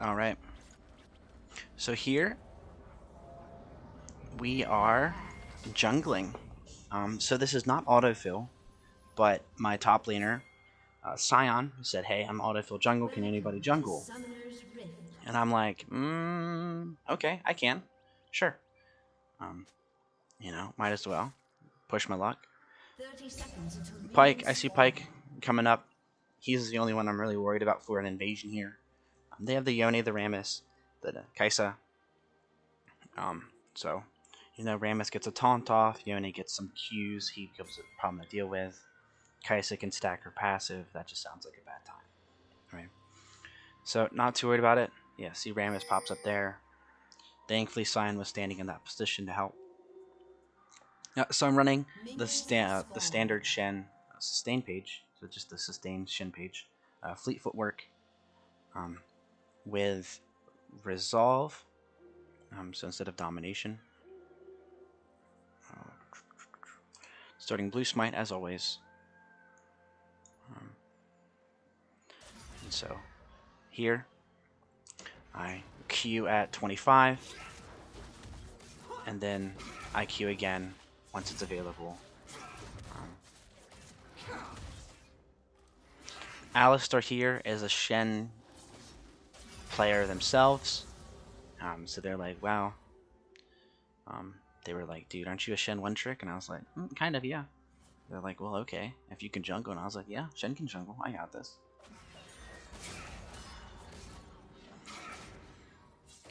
Alright. So here we are jungling. So this is not autofill, but my top laner, Sion, said, hey, I'm autofill jungle, can anybody jungle? And I'm like, okay, I can. Sure. You know, might as well. Push my luck. Pyke, I see Pyke coming up. He's the only one I'm really worried about for an invasion here. They have the Yone, the Rammus, the Kaisa. So, you know, Rammus gets a taunt off, Yone gets some Qs, he gives a problem to deal with. Kaisa can stack her passive, that just sounds like a bad time. Right? So, not too worried about it. Yeah, see Rammus pops up there. Thankfully, Sion was standing in that position to help. So I'm running the standard Shen sustain page, so just the sustained Shen page, fleet footwork, with resolve. So instead of domination, starting blue smite as always. And so here I Q at 25, and then I Q again once it's available. Alistar here is a Shen player themselves, so they're like, wow. They were like, dude, aren't you a Shen one trick? And I was like, kind of, yeah. They're like, well, okay, if you can jungle. And I was like, yeah, Shen can jungle, I got this.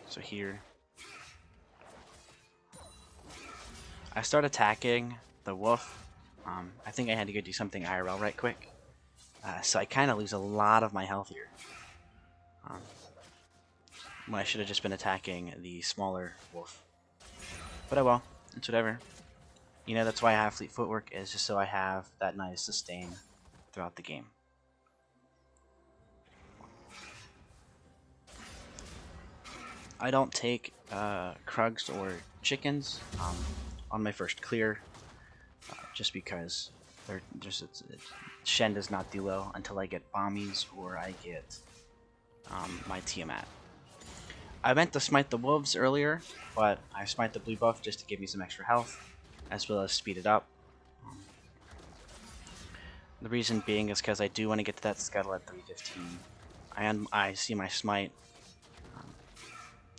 So here I start attacking the wolf. I think I had to go do something IRL right quick. So I kind of lose a lot of my health here. When I should have just been attacking the smaller wolf. But oh well, it's whatever. You know, that's why I have fleet footwork, is just so I have that nice sustain throughout the game. I don't take Krugs or chickens on my first clear, just because they're just Shen does not do well until I get bombies or I get my Tiamat. I meant to smite the wolves earlier, but I smite the blue buff just to give me some extra health, as well as speed it up. The reason being is because I do want to get to that scuttle at 315. I see my smite.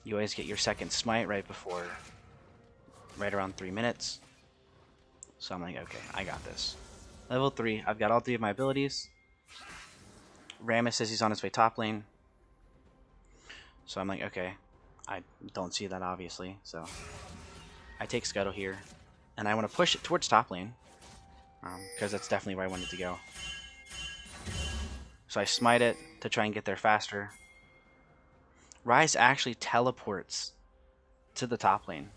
You always get your second smite right around 3 minutes. So I'm like, okay, I got this. Level 3, I've got all 3 of my abilities. Rammus says he's on his way top lane. So I'm like, okay, I don't see that obviously. So I take Scuttle here, and I want to push it towards top lane, because that's definitely where I wanted to go. So I smite it to try and get there faster. Ryze actually teleports to the top lane,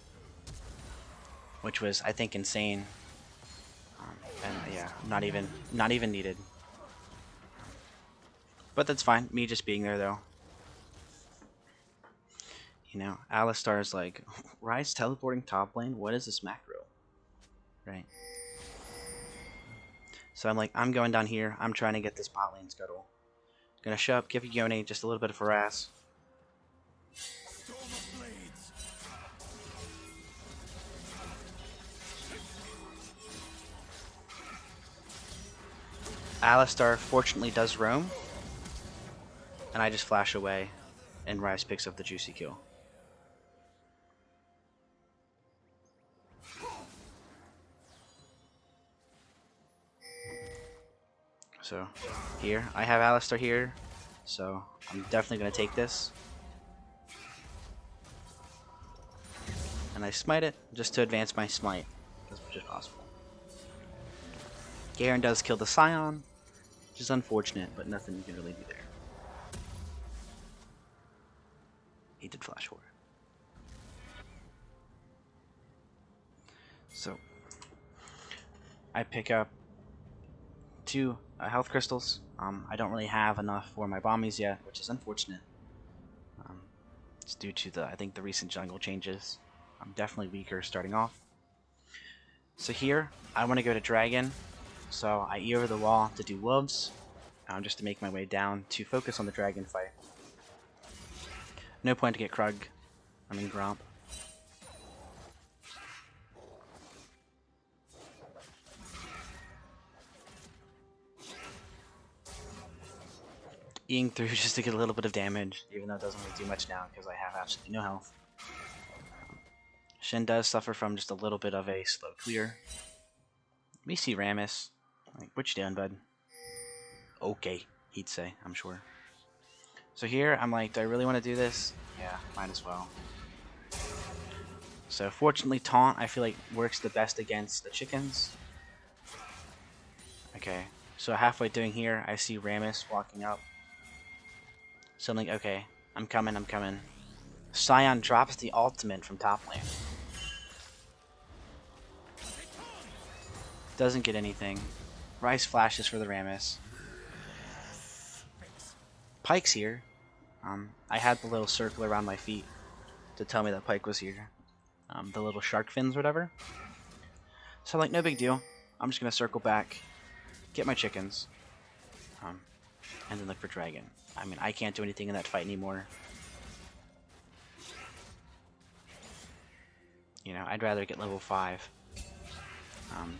which was, I think, insane. And yeah, not even needed. But that's fine. Me just being there though. You know, Alistar is like, Ryze teleporting top lane? What is this macro? Right? So I'm like, I'm going down here. I'm trying to get this bot lane scuttle. Gonna show up, give Yone just a little bit of harass. Alistar fortunately does roam, and I just flash away, and Ryze picks up the juicy kill. So here, I have Alistar here, so I'm definitely going to take this. And I smite it just to advance my smite as much as possible. Garen does kill the Sion, which is unfortunate, but nothing you can really do there. He did flash forward. So I pick up 2 health crystals. I don't really have enough for my bombies yet, which is unfortunate. It's due to I think the recent jungle changes. I'm definitely weaker starting off. So here, I want to go to Dragon. So I E over the wall to do wolves, just to make my way down to focus on the dragon fight. No point to get Krug. I mean Gromp. Eating through just to get a little bit of damage, even though it doesn't really do much now because I have absolutely no health. Shen does suffer from just a little bit of a slow clear. We see Rammus. Like, what you doing, bud? Okay, he'd say, I'm sure. So here, I'm like, do I really want to do this? Yeah, might as well. So fortunately, taunt, I feel like, works the best against the chickens. Okay, so halfway doing here, I see Rammus walking up. So I'm like, okay, I'm coming, I'm coming. Sion drops the ultimate from top lane. Doesn't get anything. Ryze flashes for the Rammus. Pyke's here. I had the little circle around my feet to tell me that Pyke was here. The little shark fins, whatever. So I'm like, no big deal. I'm just gonna circle back, get my chickens, and then look for dragon. I mean, I can't do anything in that fight anymore. You know, I'd rather get level 5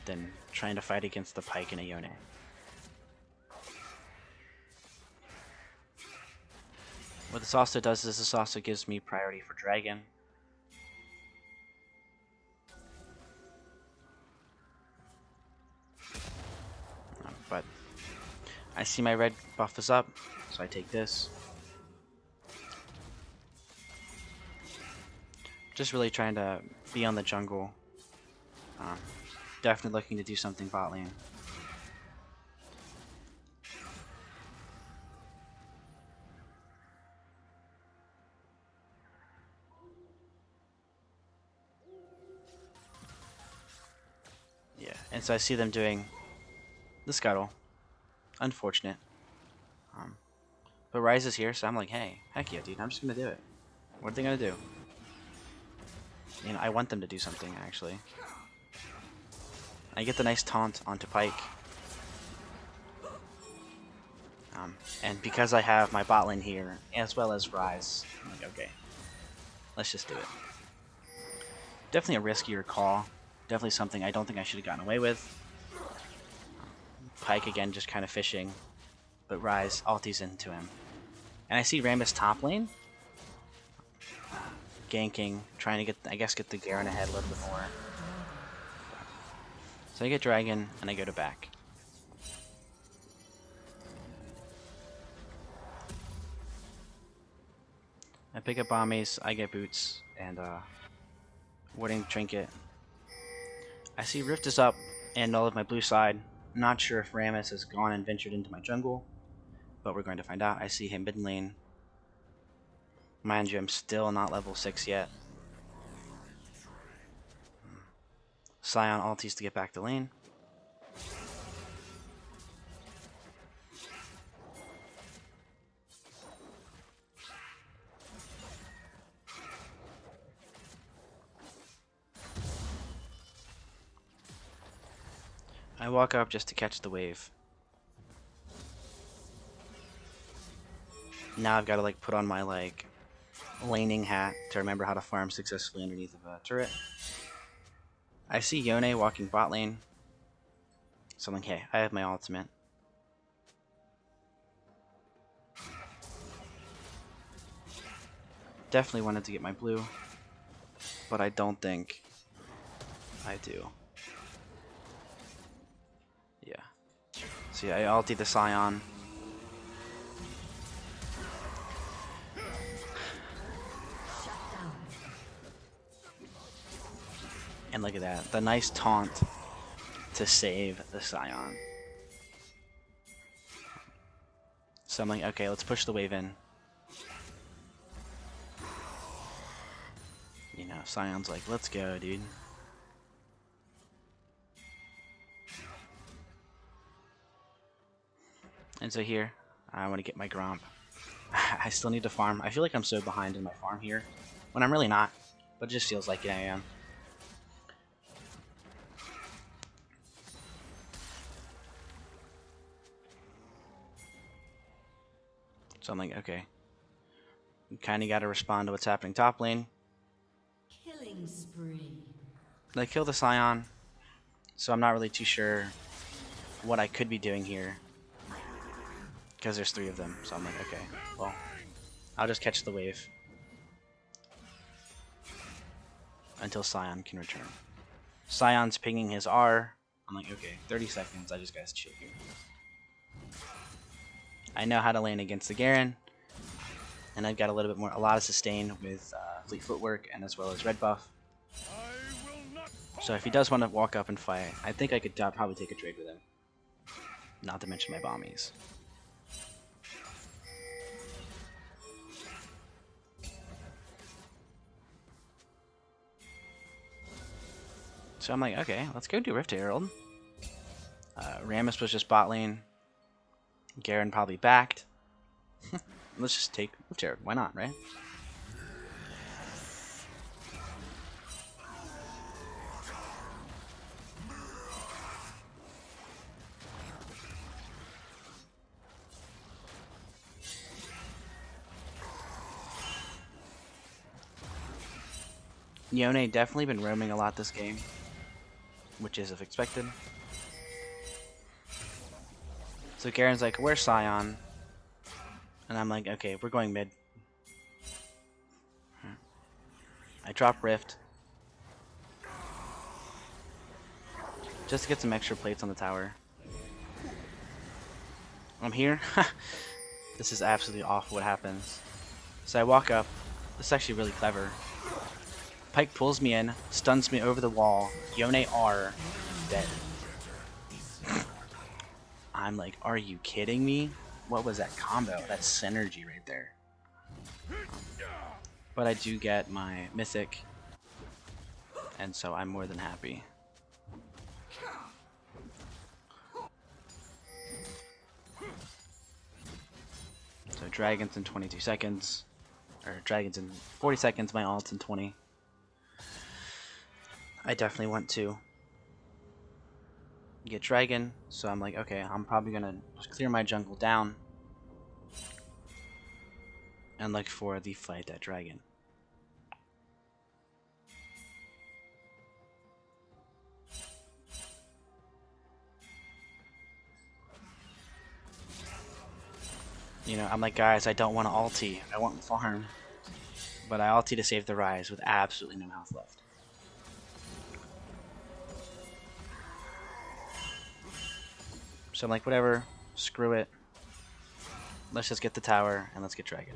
than trying to fight against the Pyke and a Yone. What this also does is this also gives me priority for dragon. But I see my red buff is up, so I take this. Just really trying to be on the jungle. Definitely looking to do something bot lane. Yeah, and so I see them doing the scuttle. Unfortunate. But Ryze is here, so I'm like, hey, heck yeah, dude, I'm just gonna do it. What are they gonna do? You know, I want them to do something, actually. I get the nice taunt onto Pyke. And because I have my bot lane here, as well as Ryze, I'm like, okay, let's just do it. Definitely a riskier call. Definitely something I don't think I should have gotten away with. Pyke again just kind of fishing, but Ryze ulties into him. And I see Rammus top lane. Ganking, trying to get, I guess, get the Garen ahead a little bit more. So I get dragon, and I go to back. I pick up bombies, I get boots, and warding trinket. I see Rift is up, and all of my blue side. Not sure if Rammus has gone and ventured into my jungle, but we're going to find out. I see him mid lane. Mind you, I'm still not level 6 yet. Sion ulties to get back to lane. I walk up just to catch the wave. Now I've got to like put on my like laning hat to remember how to farm successfully underneath of a turret. I see Yone walking bot lane. So I'm like, hey, I have my ultimate. Definitely wanted to get my blue, but I don't think I do. Yeah. See, I ulti the Sion. And look at that, the nice taunt to save the Sion. So I'm like, okay, let's push the wave in. You know, Sion's like, let's go, dude. And so here, I want to get my Gromp. I still need to farm. I feel like I'm so behind in my farm here, when I'm really not, but it just feels like I am. So I'm like, okay, You kind of got to respond to what's happening top lane. Killing spree. They kill the Sion, so I'm not really too sure what I could be doing here. Because there's 3 of them, so I'm like, okay, well, I'll just catch the wave. Until Sion can return. Sion's pinging his R. I'm like, okay, 30 seconds, I just gotta chill here. I know how to lane against the Garen, and I've got a lot of sustain with fleet footwork and as well as red buff. So if he does want to walk up and fight, I think I could probably take a trade with him. Not to mention my bombies. So I'm like, okay, let's go do Rift Herald. Rammus was just bot lane. Garen probably backed. Let's just take Rift Herald. Why not, right? Yone definitely been roaming a lot this game, which is as expected. So Garen's like, where's Sion? And I'm like, okay, we're going mid. I drop Rift. Just to get some extra plates on the tower. I'm here. This is absolutely awful what happens. So I walk up. This is actually really clever. Pyke pulls me in, stuns me over the wall. Yone R, dead. I'm like, are you kidding me? What was that combo? That's synergy right there. But I do get my mythic, and so I'm more than happy. So dragons in 22 seconds, or dragons in 40 seconds, my ult's in 20. I definitely want to get dragon, so I'm like, okay, I'm probably gonna just clear my jungle down and look for the fight that dragon. You know, I'm like, guys, I don't want to ulti, I want farm, but I ulti to save the Ryze with absolutely no health left. So I'm like, whatever, screw it. Let's just get the tower and let's get dragon.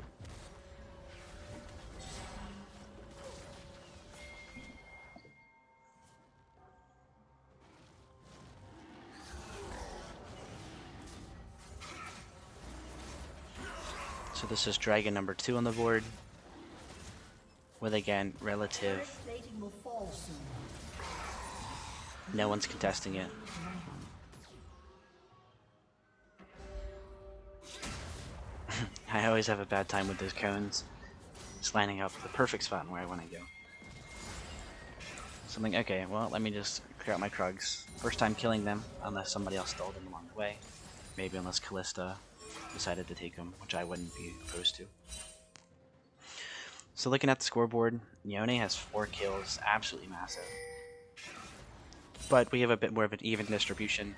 So this is dragon number 2 on the board. With again, relative. No one's contesting it. I always have a bad time with those cones. Just lining up the perfect spot where I want to go. So I'm like, okay, well, let me just clear out my Krugs. First time killing them, unless somebody else stole them along the way. Maybe unless Kalista decided to take them, which I wouldn't be opposed to. So looking at the scoreboard, Yone has 4 kills, absolutely massive. But we have a bit more of an even distribution.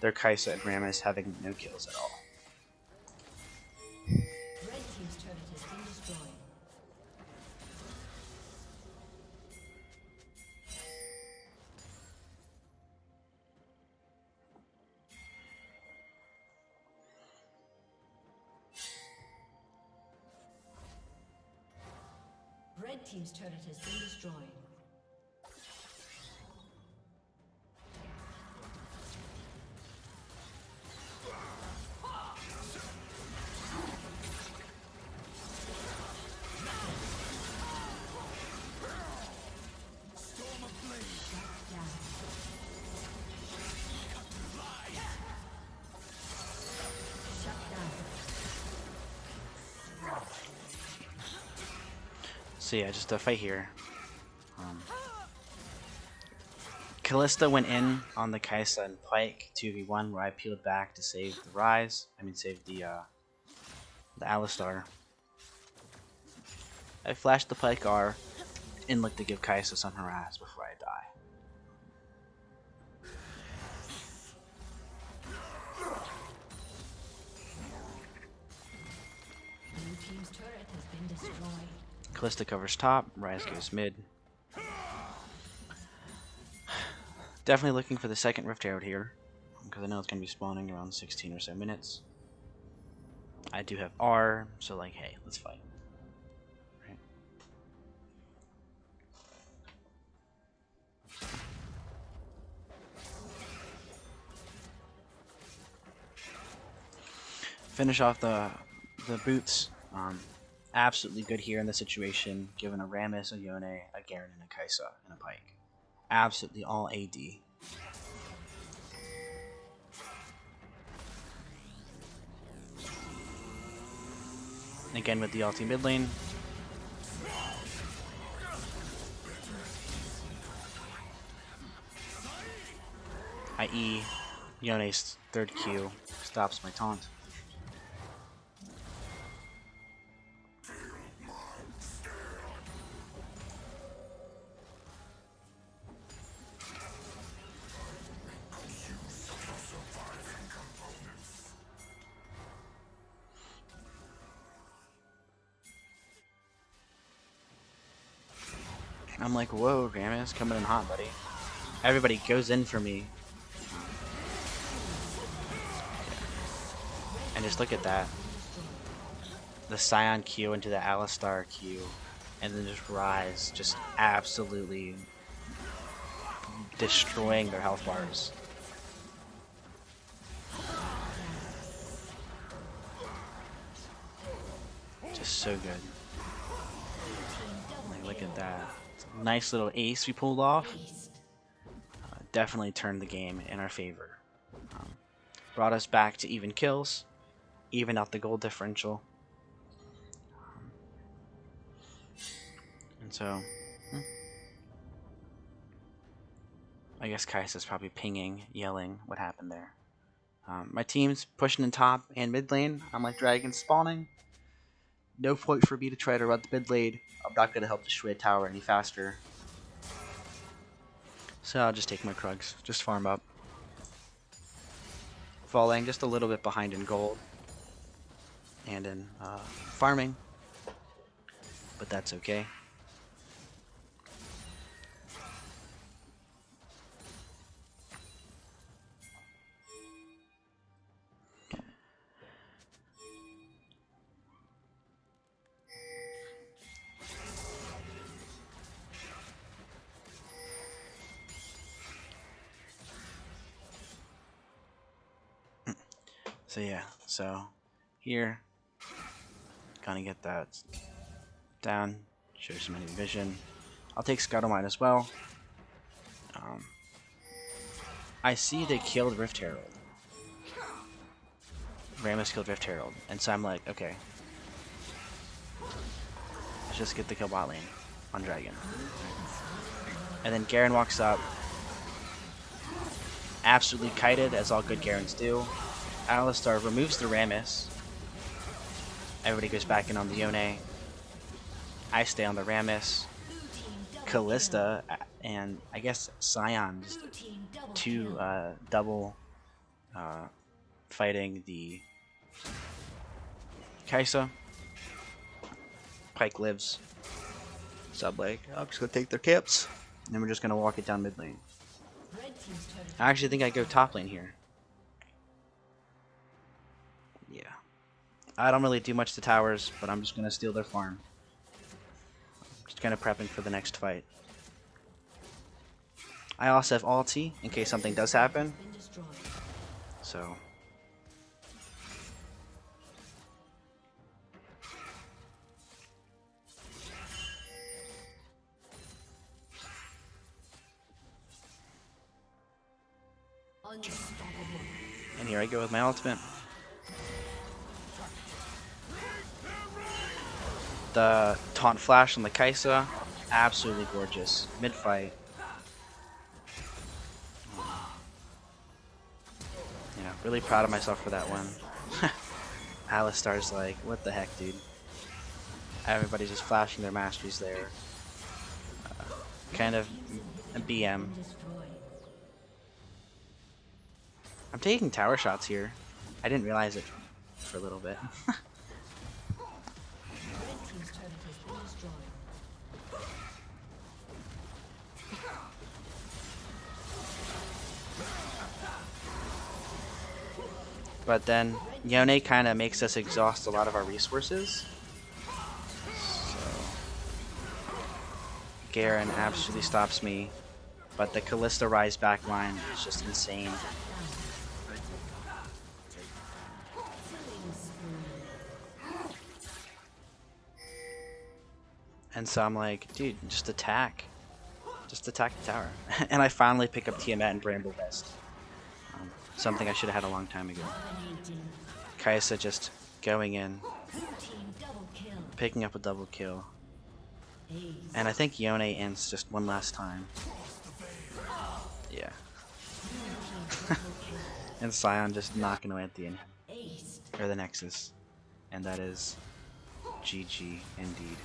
They're Kaisa and Rammus having no kills at all. Red team's turret has been destroyed. Red team's turret has been destroyed. So yeah, just a fight here. Kalista went in on the Kaisa and Pyke 2v1 where I peeled back to save the Ryze. I mean, save the Alistar. I flashed the Pyke R and look to give Kaisa some harass before I die. Blue team's turret has been destroyed. Kalista covers top, Ryze goes mid. Definitely looking for the second Rift Herald here, because I know it's going to be spawning around 16 or so minutes. I do have R, so like, hey, let's fight. Right. Finish off the boots. Absolutely good here in this situation, given a Rammus, a Yone, a Garen, and a Kaisa, and a Pyke. Absolutely all AD. Again with the ulti mid lane. I.e. Yone's third Q stops my taunt. I'm like, whoa, Rammus, coming in hot, buddy. Everybody goes in for me. And just look at that. The Sion Q into the Alistar Q. And then just Ryze, just absolutely destroying their health bars. Just so good. Like, look at that. Nice little ace we pulled off. Definitely turned the game in our favor. Brought us back to even kills. Even out the gold differential. And so... I guess Kaisa's probably pinging, yelling what happened there. My team's pushing in top and mid lane. I'm like dragon spawning. No point for me to try to run the mid lane. I'm not going to help the Shui tower any faster. So I'll just take my Krugs. Just farm up. Falling just a little bit behind in gold. And in farming. But that's okay. So yeah, so here, gonna get that down, show some enemy vision. I'll take Scuttle Mine as well. I see they killed Rift Herald. Rammus killed Rift Herald, and so I'm like, okay, let's just get the kill bot lane on Dragon. And then Garen walks up, absolutely kited, as all good Garens do. Alistar removes the Rammus. Everybody goes back in on the Yone. I stay on the Rammus. Kalista and I guess Sion just two double fighting the Kaisa. Pyke lives. So I'm like, I'm just gonna take their camps. And then we're just gonna walk it down mid lane. I actually think I go top lane here. Yeah. I don't really do much to towers, but I'm just going to steal their farm. Just kind of prepping for the next fight. I also have ulti in case something does happen. So. And here I go with my ultimate. The taunt flash on the Kaisa, absolutely gorgeous. Mid fight. Yeah, really proud of myself for that one. Alistar's like, what the heck, dude? Everybody's just flashing their masteries there. Kind of a BM. I'm taking tower shots here. I didn't realize it for a little bit. But then Yone kind of makes us exhaust a lot of our resources. So Garen absolutely stops me. But the Kalista Ryze backline is just insane. And so I'm like, dude, just attack. Just attack the tower. And I finally pick up Tiamat and Bramble Vest. Something I should have had a long time ago. Kaisa just going in, picking up a double kill. And I think Yone ends just one last time. Yeah. And Sion just knocking away at the end. Or the Nexus. And that is GG indeed.